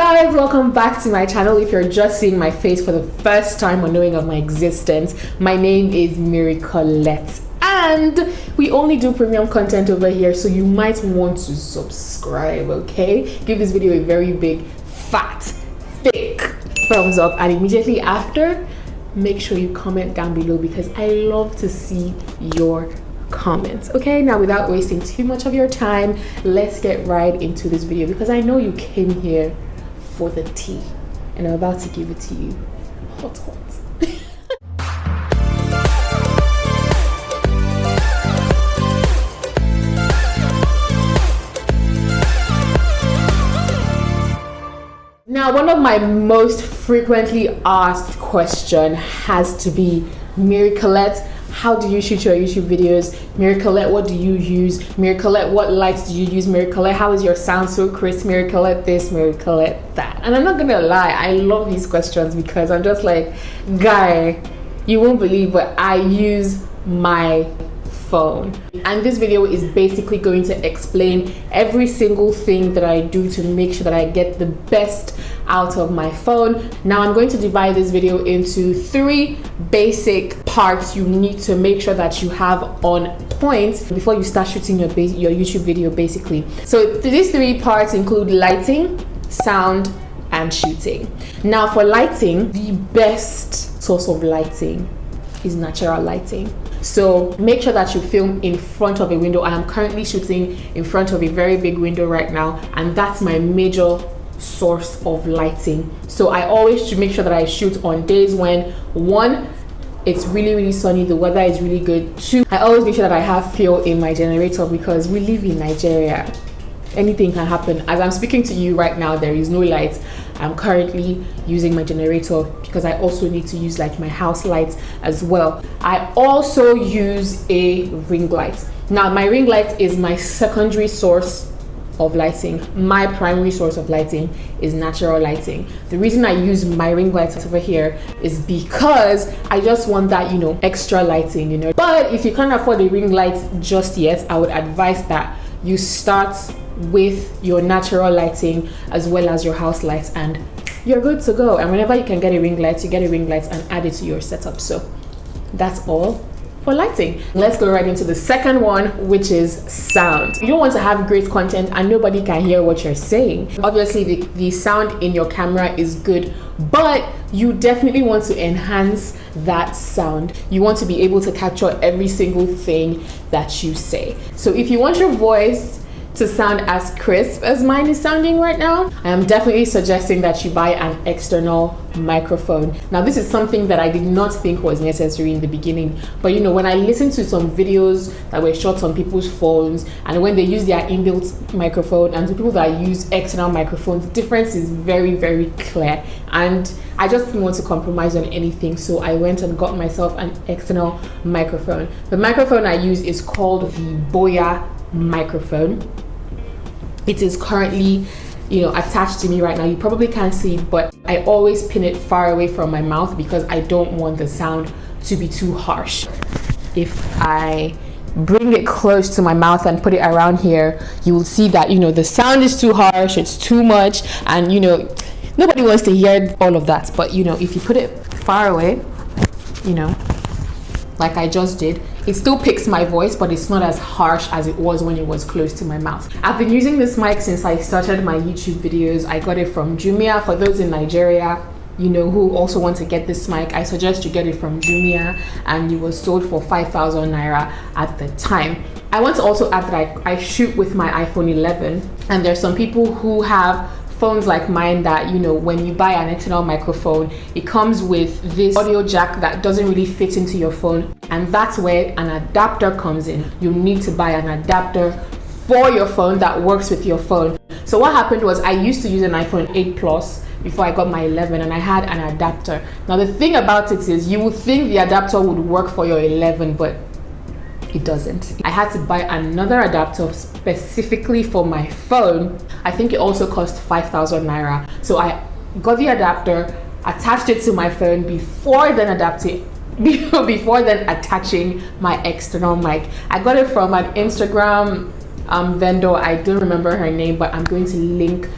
guys, welcome back to my channel. If you're just seeing my face for the first time or knowing of my existence, my name is Marycolette and we only do premium content over here, so you might want to subscribe. Okay, give this video a very big fat thick thumbs up, and immediately after make sure you comment down below because I love to see your comments. Okay, now without wasting too much of your time, let's get right into this video because I know you came here for the tea and I'm about to give it to you hot. Now, one of my most frequently asked question has to be, Marycolette, how do you shoot your YouTube videos? Marycolette, what do you use? Marycolette, what lights do you use? Marycolette, how is your sound so crisp? Marycolette this, Marycolette that. And I'm not gonna lie, I love these questions because I'm just like, guy, you won't believe, but I use my phone. And this video is basically going to explain every single thing that I do to make sure that I get the best out of my phone. Now I'm going to divide this video into 3 basic parts you need to make sure that you have on point before you start shooting your YouTube video basically. So these 3 parts include lighting, sound, and shooting. Now for lighting, the best source of lighting is natural lighting. So make sure that you film in front of a window. I am currently shooting in front of a very big window right now, and that's my major source of lighting. So I always should make sure that I shoot on days when 1, it's really sunny, the weather is really good. 2, I always make sure that I have fuel in my generator because we live in Nigeria. Anything can happen. As I'm speaking to you right now, there is no light. I'm currently using my generator because I also need to use like my house lights as well. I also use a ring light. Now my ring light is my secondary source of lighting. My primary source of lighting is natural lighting. The reason I use my ring light over here is because I just want that, extra lighting, But if you can't afford a ring light just yet, I would advise that you start with your natural lighting as well as your house lights and you're good to go. And whenever you can get a ring light, you get a ring light and add it to your setup. So that's all for lighting. Let's go right into the second one, which is sound. You don't want to have great content and nobody can hear what you're saying. Obviously the sound in your camera is good, but you definitely want to enhance that sound. You want to be able to capture every single thing that you say. So if you want your voice to sound as crisp as mine is sounding right now, I am definitely suggesting that you buy an external microphone. Now this is something that I did not think was necessary in the beginning, but when I listened to some videos that were shot on people's phones and when they use their inbuilt microphone and the people that use external microphones, the difference is very clear, and I just didn't want to compromise on anything, so I went and got myself an external microphone. The microphone I use is called the Boya microphone. It is currently attached to me right now. You probably can't see it, but I always pin it far away from my mouth because I don't want the sound to be too harsh. If I bring it close to my mouth and put it around here, you will see that the sound is too harsh, it's too much, and nobody wants to hear all of that. But if you put it far away, like I just did, it still picks my voice, but it's not as harsh as it was when it was close to my mouth. I've been using this mic since I started my YouTube videos. I got it from Jumia. For those in Nigeria, who also want to get this mic, I suggest you get it from Jumia, and it was sold for 5,000 naira at the time. I want to also add that I shoot with my iPhone 11, and there's some people who have phones like mine that when you buy an external microphone, it comes with this audio jack that doesn't really fit into your phone, and that's where an adapter comes in. You need to buy an adapter for your phone that works with your phone. So what happened was I used to use an iPhone 8 Plus before I got my 11, and I had an adapter. Now the thing about it is you would think the adapter would work for your 11, but it doesn't. I had to buy another adapter specifically for my phone. I think it also cost 5,000 naira. So I got the adapter, attached it to my phone before then attaching my external mic. I got it from an Instagram vendor. I don't remember her name, but I'm going to link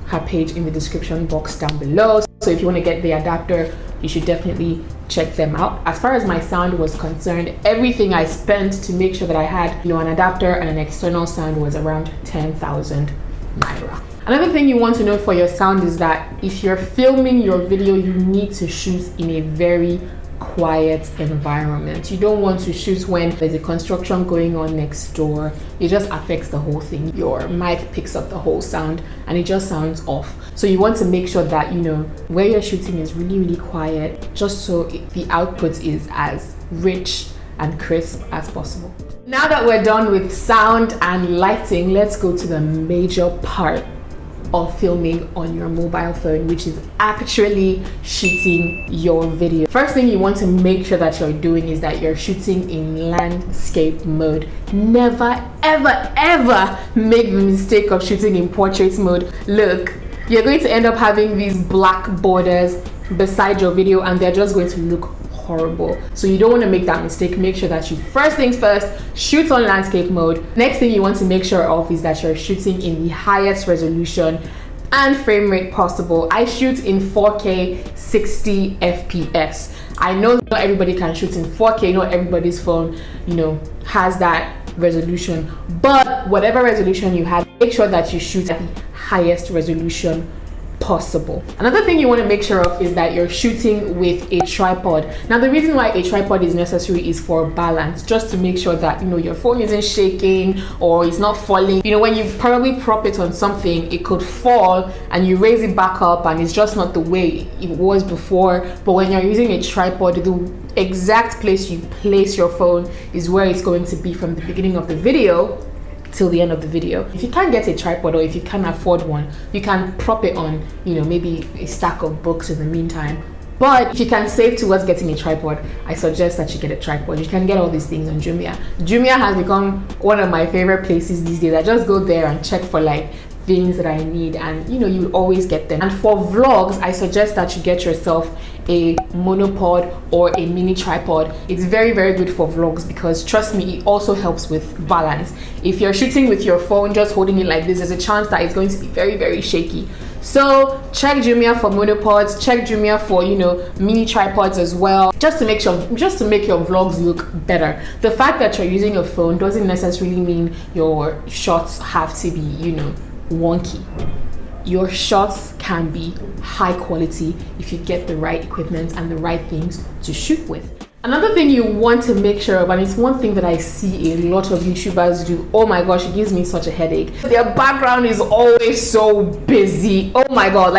her page in the description box down below. So if you want to get the adapter, you should definitely check them out. As far as my sound was concerned, everything I spent to make sure that I had, an adapter and an external sound was around 10,000 naira. Another thing you want to know for your sound is that if you're filming your video, you need to shoot in a very quiet environment. You don't want to shoot when there's a construction going on next door. It just affects the whole thing. Your mic picks up the whole sound and it just sounds off. So you want to make sure that where you're shooting is really, really quiet, just so the output is as rich and crisp as possible. Now that we're done with sound and lighting, let's go to the major part of filming on your mobile phone, which is actually shooting your video. First thing you want to make sure that you're doing is that you're shooting in landscape mode. Never ever ever make the mistake of shooting in portrait mode. Look, you're going to end up having these black borders beside your video and they're just going to look horrible. So you don't want to make that mistake. Make sure that you, first things first, shoot on landscape mode. Next thing you want to make sure of is that you're shooting in the highest resolution and frame rate possible. I shoot in 4K 60 FPS. I know not everybody can shoot in 4K, not everybody's phone has that resolution, but whatever resolution you have, make sure that you shoot at the highest resolution possible. Another thing you want to make sure of is that you're shooting with a tripod. Now the reason why a tripod is necessary is for balance, just to make sure that your phone isn't shaking or it's not falling. When you probably prop it on something, it could fall and you raise it back up and it's just not the way it was before. But when you're using a tripod, the exact place you place your phone is where it's going to be from the beginning of the video till the end of the video. If you can't get a tripod or if you can't afford one, you can prop it on maybe a stack of books in the meantime. But if you can save towards getting a tripod, I suggest that you get a tripod. You can get all these things on Jumia. Jumia has become one of my favorite places these days. I just go there and check for things that I need, and you always get them. And for vlogs, I suggest that you get yourself a monopod or a mini tripod. It's very, very good for vlogs because, trust me, it also helps with balance. If you're shooting with your phone just holding it like this, there's a chance that it's going to be very, very shaky. So check Jumia for monopods, check Jumia for mini tripods as well, just to make your vlogs look better. The fact that you're using a phone doesn't necessarily mean your shots have to be wonky. Your shots can be high quality if you get the right equipment and the right things to shoot with. Another thing you want to make sure of, and it's one thing that I see a lot of YouTubers do, oh my gosh, it gives me such a headache. Their background is always so busy. Oh my god,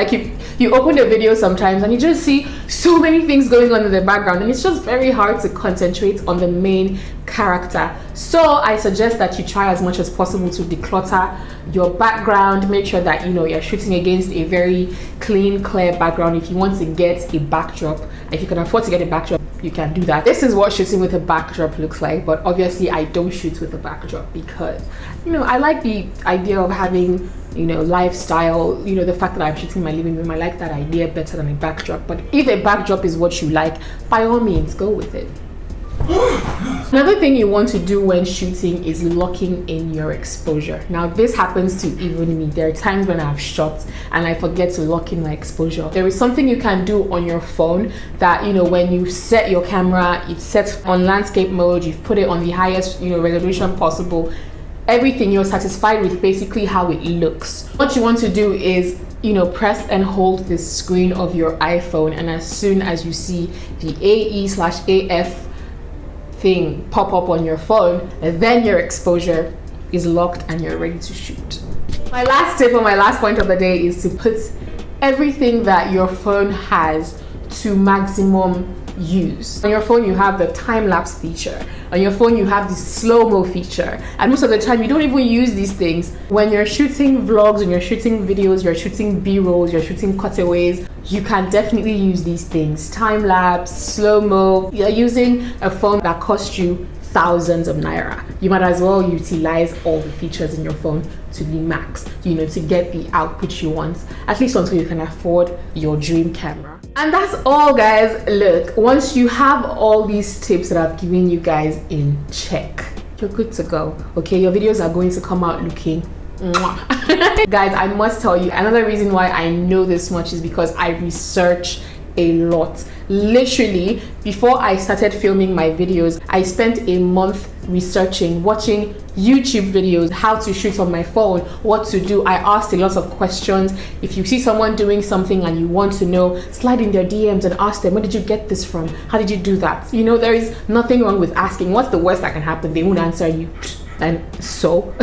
you open the video sometimes and you just see so many things going on in the background and it's just very hard to concentrate on the main character. So I suggest that you try as much as possible to declutter your background. Make sure that you're shooting against a very clean, clear background. If you want to get a backdrop, if you can afford to get a backdrop, you can do that. This is what shooting with a backdrop looks like, but obviously I don't shoot with a backdrop because I like the idea of having lifestyle, the fact that I'm shooting in my living room. I like that idea better than a backdrop. But if a backdrop is what you like, by all means go with it. Another thing you want to do when shooting is locking in your exposure. Now this happens to even me. There are times when I've shot and I forget to lock in my exposure. There is something you can do on your phone that when you set your camera, it's set on landscape mode, you've put it on the highest resolution possible, everything, you're satisfied with basically how it looks. What you want to do is press and hold the screen of your iPhone, and as soon as you see the AE/AF thing pop up on your phone, then your exposure is locked and you're ready to shoot. My last tip or my last point of the day is to put everything that your phone has to maximum use. On your phone you have the time-lapse feature, on your phone you have the slow-mo feature, and most of the time you don't even use these things. When you're shooting vlogs, when you're shooting videos, you're shooting b-rolls, you're shooting cutaways, you can definitely use these things. Time-lapse, slow-mo. You're using a phone that costs you thousands of naira. You might as well utilize all the features in your phone to the max, to get the output you want, at least until you can afford your dream camera. And that's all, guys. Look, once you have all these tips that I've given you guys in check, you're good to go. Okay, your videos are going to come out looking mwah. Guys, I must tell you, another reason why I know this much is because I research a lot. Literally, before I started filming my videos, I spent a month researching, watching YouTube videos, how to shoot on my phone, what to do. I asked a lot of questions. If you see someone doing something and you want to know, slide in their DMs and ask them, where did you get this from? How did you do that? You know, there is nothing wrong with asking. What's the worst that can happen? They won't answer you. And so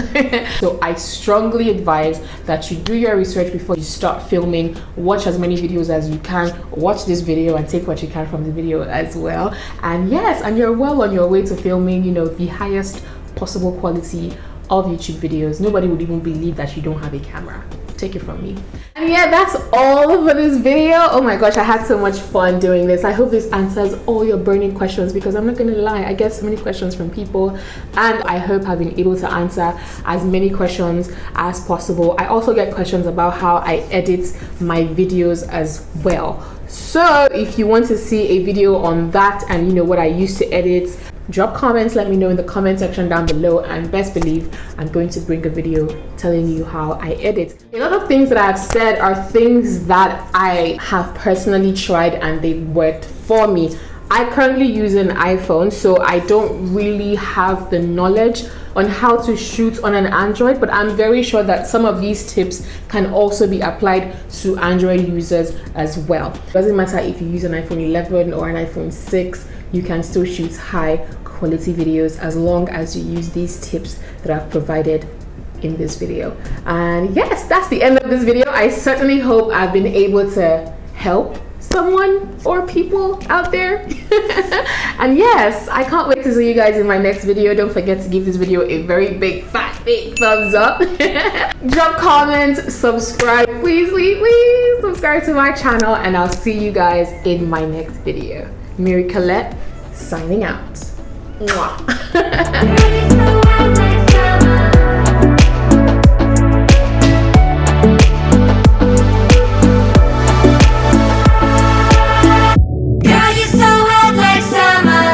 I strongly advise that you do your research before you start filming. Watch as many videos as you can. Watch this video and take what you can from the video as well. And yes, and you're well on your way to filming, you know, the highest possible quality of YouTube videos. Nobody would even believe that you don't have a camera. Take it from me. And yeah, that's all for this video. Oh my gosh, I had so much fun doing this. I hope this answers all your burning questions, because I'm not gonna lie, I get so many questions from people, and I hope I've been able to answer as many questions as possible. I also get questions about how I edit my videos as well. So if you want to see a video on that and you know what I used to edit, drop comments, let me know in the comment section down below, and best believe I'm going to bring a video telling you how I edit. A lot of things that I've said are things that I have personally tried and they've worked for me. I currently use an iPhone, so I don't really have the knowledge on how to shoot on an Android, but I'm very sure that some of these tips can also be applied to Android users as well. It doesn't matter if you use an iPhone 11 or an iPhone 6, you can still shoot high quality videos as long as you use these tips that I've provided in this video. And yes, that's the end of this video. I certainly hope I've been able to help someone or people out there. And yes, I can't wait to see you guys in my next video. Don't forget to give this video a very big fat big thumbs up. Drop comments, subscribe, please subscribe to my channel, and I'll see you guys in my next video. Marycolette signing out. Mwah.